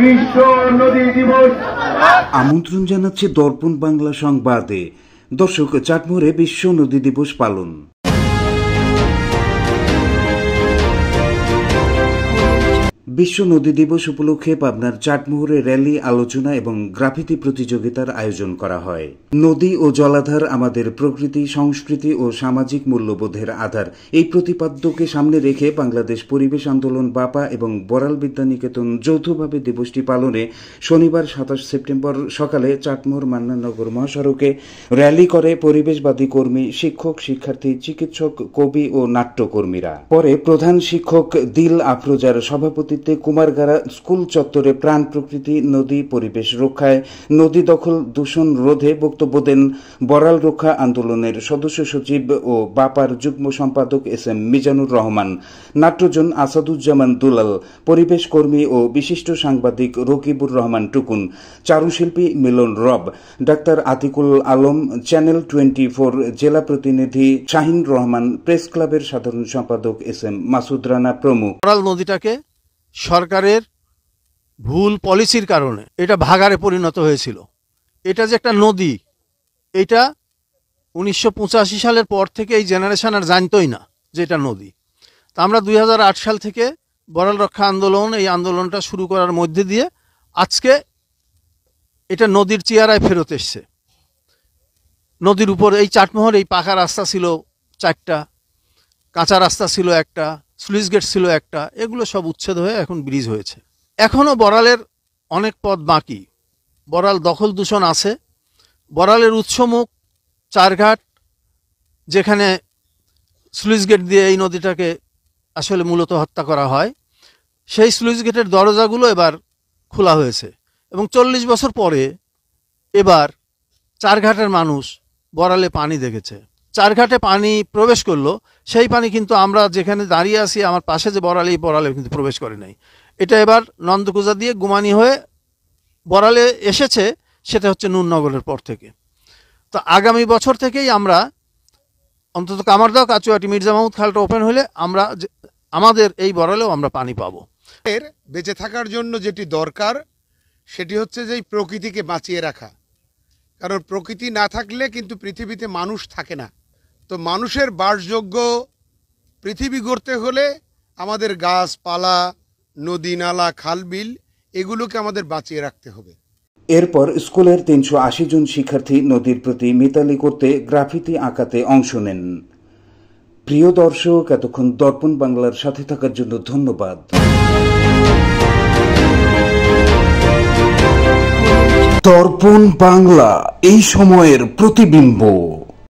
বিশ্ব নদী দিবস। আমন্ত্রণ জানাচ্ছে দর্পণ বাংলা সংবাদে। দর্শক, চাটমোহরে বিশ্ব নদী দিবস পালন। বিশ্ব নদী দিবস উপলক্ষে পাবনার চাটমোহরে র্যালি, আলোচনা এবং গ্রাফিতি প্রতিযোগিতার আয়োজন করা হয়। নদী ও জলাধার আমাদের প্রকৃতি, সংস্কৃতি ও সামাজিক মূল্যবোধের আধার। এই প্রতিপাদ্যকে সামনে রেখে বাংলাদেশ পরিবেশ আন্দোলন, বাপা এবং বড়াল বিদ্যানিকেতন যৌথভাবে দিবসটি পালনে শনিবার 27 সেপ্টেম্বর সকালে চাটমোহর মান্নাননগর মহাসড়কে র্যালি করে পরিবেশবাদী কর্মী, শিক্ষক, শিক্ষার্থী, চিকিৎসক, কবি ও নাট্যকর্মীরা। পরে প্রধান শিক্ষক দিল আফরোজার সভাপতি কুমারগাড়া স্কুল চত্বরে প্রাণ প্রকৃতি, নদী, পরিবেশ রক্ষায়, নদী দখল, দূষণ রোধে বক্তব্য দেন বড়াল রক্ষা আন্দোলনের সদস্য সচিব ও বাপার যুগ্ম সম্পাদক এস.এম. মিজানুর রহমান, নাট্যজন আসাদুজ্জামান দুলাল, পরিবেশ কর্মী ও বিশিষ্ট সাংবাদিক রকিবুর রহমান টুকুন, চারুশিল্পী মিলন রব, ডাক্তার আতিকুল আলম, চ্যানেল 24 জেলা প্রতিনিধি শাহিন রহমান, প্রেস ক্লাবের সাধারণ সম্পাদক এস.এম. মাসুদ রানা প্রমুখ। বড়াল নদীটাকে সরকারের ভুল পলিসির কারণে এটা ভাগাড়ে পরিণত হয়েছিল। এটা যে একটা নদী, এটা 1985 সালের পর থেকে এই জেনারেশন আর জানতই না যে এটা নদী। তা আমরা 2008 সাল থেকে বড়াল রক্ষা আন্দোলন, এই আন্দোলনটা শুরু করার মধ্যে দিয়ে আজকে এটা নদীর চেহারায় ফেরত এসছে। নদীর উপর এই চাটমোহর, এই পাকা রাস্তা ছিল 4টা, কাঁচা রাস্তা ছিল 1টা, স্লুইস গেট ছিল 1টা, এগুলো সব উচ্ছেদ হয়ে এখন ব্রিজ হয়েছে। এখনও বড়ালের অনেক পথ বাকি। বড়াল দখল দূষণ আছে। বড়ালের উৎসমুখ চারঘাট, যেখানে স্লুইস গেট দিয়ে এই নদীটাকে আসলে মূলত হত্যা করা হয়, সেই স্লুইস গেটের দরজাগুলো এবার খোলা হয়েছে এবং 40 বছর পরে এবার চারঘাটের মানুষ বড়ালে পানি দেখেছে। চারঘাটে পানি প্রবেশ করলো, সেই পানি কিন্তু আমরা যেখানে দাঁড়িয়ে আছি, আমার পাশে যে বড়ালে কিন্তু প্রবেশ করে নাই। এটা এবার নন্দকুজা দিয়ে গুমানি হয়ে বড়ালে এসেছে, সেটা হচ্ছে নুরনগরের পর থেকে। তো আগামী বছর থেকেই আমরা অন্তত কামারদহ, কাচুয়াটি, মির্জা মাহমুদ খালটা ওপেন হলে আমরা আমাদের এই বড়ালেও আমরা পানি পাবো। এর বেঁচে থাকার জন্য যেটি দরকার সেটি হচ্ছে যে এই প্রকৃতিকে বাঁচিয়ে রাখা। কারণ প্রকৃতি না থাকলে কিন্তু পৃথিবীতে মানুষ থাকে না। তো মানুষের বাসযোগ্য পৃথিবী গড়তে হলে আমাদের গাছপালা, নদী, নালা, খাল, বিল এগুলোকে আমাদের বাঁচিয়ে রাখতে হবে। এরপর স্কুলের 380 জন শিক্ষার্থী নদীর প্রতি মিতালি করতে গ্রাফিতি আঁকাতে অংশ নেন। প্রিয় দর্শক, এতক্ষণ দর্পণ বাংলার সাথে থাকার জন্য ধন্যবাদ। দর্পণ বাংলা, এই সময়ের প্রতিবিম্ব।